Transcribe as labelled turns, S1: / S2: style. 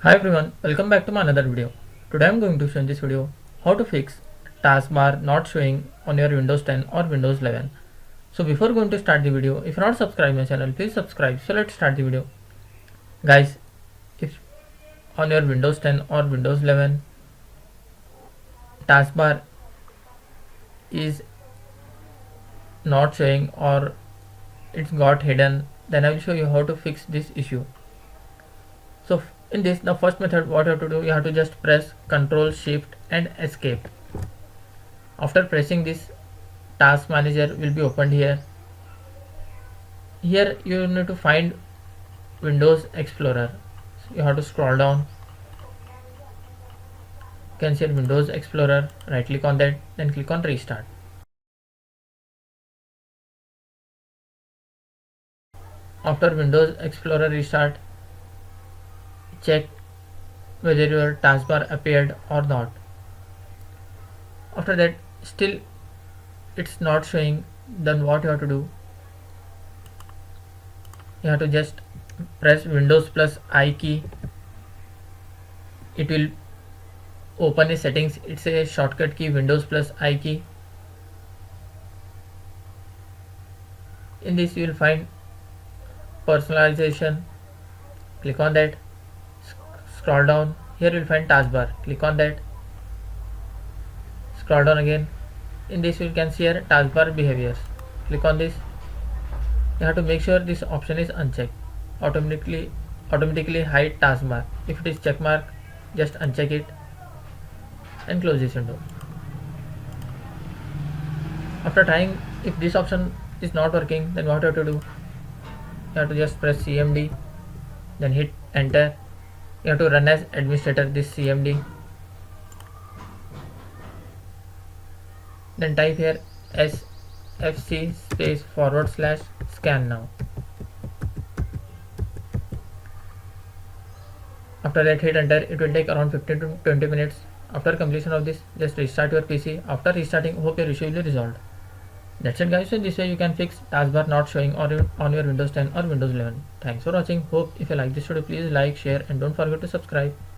S1: Hi everyone, welcome back to my another video. Today I am going to show in this video how to fix taskbar not showing on your Windows 10 or Windows 11. So before going to start the video, if you are not subscribed my channel, please subscribe. So let's start the video. Guys, if on your Windows 10 or Windows 11 taskbar is not showing or it's got hidden, then I will show you how to fix this issue. So in this, the first method, what you have to do, you have to just press Ctrl Shift and Escape. After pressing this, task manager will be opened here. Here you need to find Windows Explorer. So you have to scroll down. You can see Windows Explorer, right click on that, then click on restart. After Windows Explorer restart, check whether your taskbar appeared or not. After that, still it's not showing, then what you have to do, you have to just press Windows plus I key. It will open a settings. It's a shortcut key, Windows plus I key. In this you will find personalization. Click on that. Scroll down. Here you will find taskbar. Click on that. Scroll down again. In this you can see here taskbar behaviors. Click on this. You have to make sure this option is unchecked. Automatically hide taskbar. If it is check mark, just uncheck it and close this window. After trying, if this option is not working, then what you have to do, you have to just press CMD, then hit enter. You have to run as administrator this CMD, then type here sfc space / scan now. After that, hit enter. It will take around 15 to 20 minutes. After completion of this, just restart your PC. After restarting, hope your issue will be resolved. That's it guys. So in this way you can fix taskbar not showing on your Windows 10 or Windows 11. Thanks for watching. Hope if you like this video, please like, share and don't forget to subscribe.